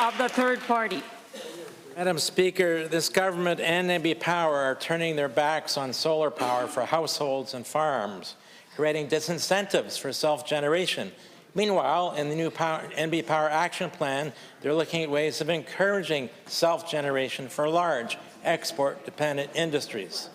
of the third party. Madam Speaker, this government and NB Power are turning their backs on solar power for households and farms, creating disincentives for self-generation. Meanwhile, in the new NB Power Action Plan, they're looking at ways of encouraging self-generation for large export-dependent industries.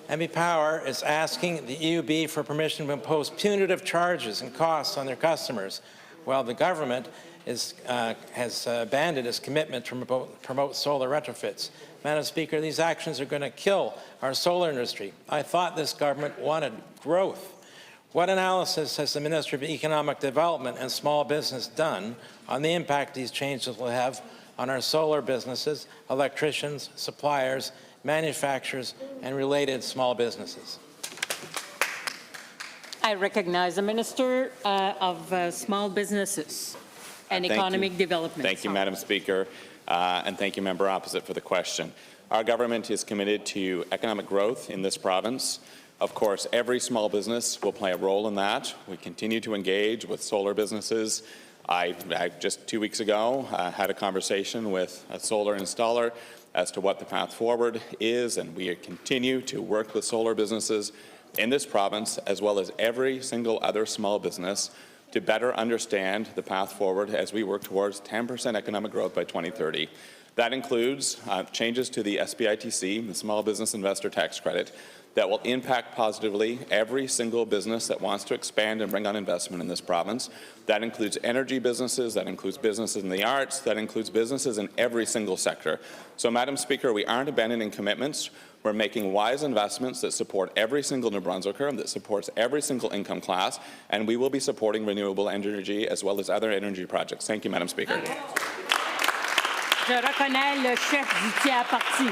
NB Power is asking the EUB for permission to impose punitive charges and costs on their customers, while the government has abandoned its commitment to promote solar retrofits. Madam Speaker, these actions are going to kill our solar industry. I thought this government wanted growth. What analysis has the Minister of Economic Development and Small Business done on the impact these changes will have on our solar businesses, electricians, suppliers, manufacturers, and related small businesses? I recognize the Minister of Small Businesses and Economic Development. Thank you, Madam Speaker, and thank you, Member Opposite, for the question. Our government is committed to economic growth in this province. Of course, every small business will play a role in that. We continue to engage with solar businesses. I just 2 weeks ago had a conversation with a solar installer as to what the path forward is, and we continue to work with solar businesses in this province, as well as every single other small business, to better understand the path forward as we work towards 10% economic growth by 2030. That includes changes to the SBITC, the Small Business Investor Tax Credit, that will impact positively every single business that wants to expand and bring on investment in this province. That includes energy businesses, that includes businesses in the arts, that includes businesses in every single sector. So, Madam Speaker, we aren't abandoning commitments. We're making wise investments that support every single New Brunswicker, that supports every single income class, and we will be supporting renewable energy as well as other energy projects. Thank you, Madam Speaker. Je reconnais le chef du tiers parti.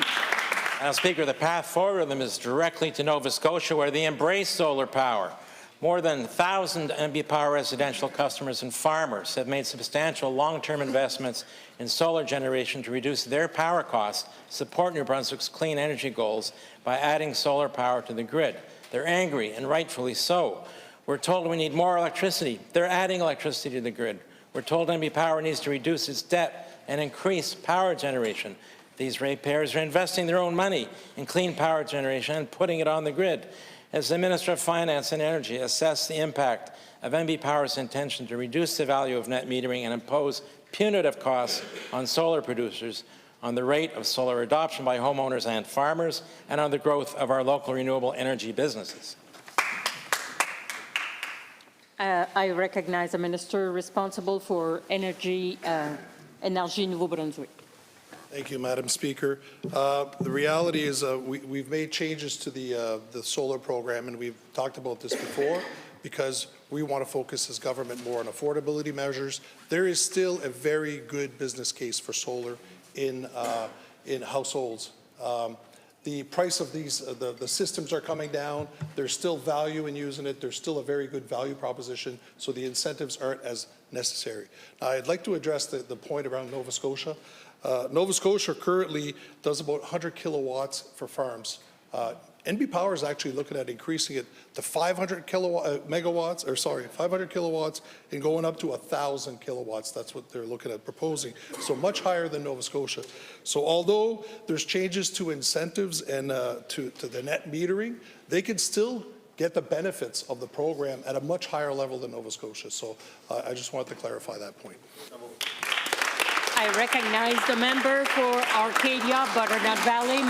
Madam Speaker, the path forward of them is directly to Nova Scotia, where they embrace solar power. More than 1,000 NB Power residential customers and farmers have made substantial long-term investments in solar generation to reduce their power costs, support New Brunswick's clean energy goals by adding solar power to the grid. They're angry, and rightfully so. We're told we need more electricity. They're adding electricity to the grid. We're told NB Power needs to reduce its debt and increase power generation. These ratepayers are investing their own money in clean power generation and putting it on the grid. As the Minister of Finance and Energy assess the impact of NB Power's intention to reduce the value of net metering and impose punitive costs on solar producers, on the rate of solar adoption by homeowners and farmers, and on the growth of our local renewable energy businesses? I recognize the Minister responsible for Énergie Nouveau-Brunswick. Thank you, Madam Speaker. The reality is we've made changes to the solar program, and we've talked about this before, because we want to focus as government more on affordability measures. There is still a very good business case for solar in households. The price of these, the systems are coming down. There's still value in using it. There's still a very good value proposition, so the incentives aren't as necessary. Now, I'd like to address the point around Nova Scotia. Nova Scotia currently does about 100 kilowatts for farms. NB Power is actually looking at increasing it to 500 kilowatts and going up to 1,000 kilowatts. That's what they're looking at proposing. So much higher than Nova Scotia. So although there's changes to incentives and to the net metering, they can still get the benefits of the program at a much higher level than Nova Scotia. So I just wanted to clarify that point. I recognize the member for Arcadia, Butternut Valley.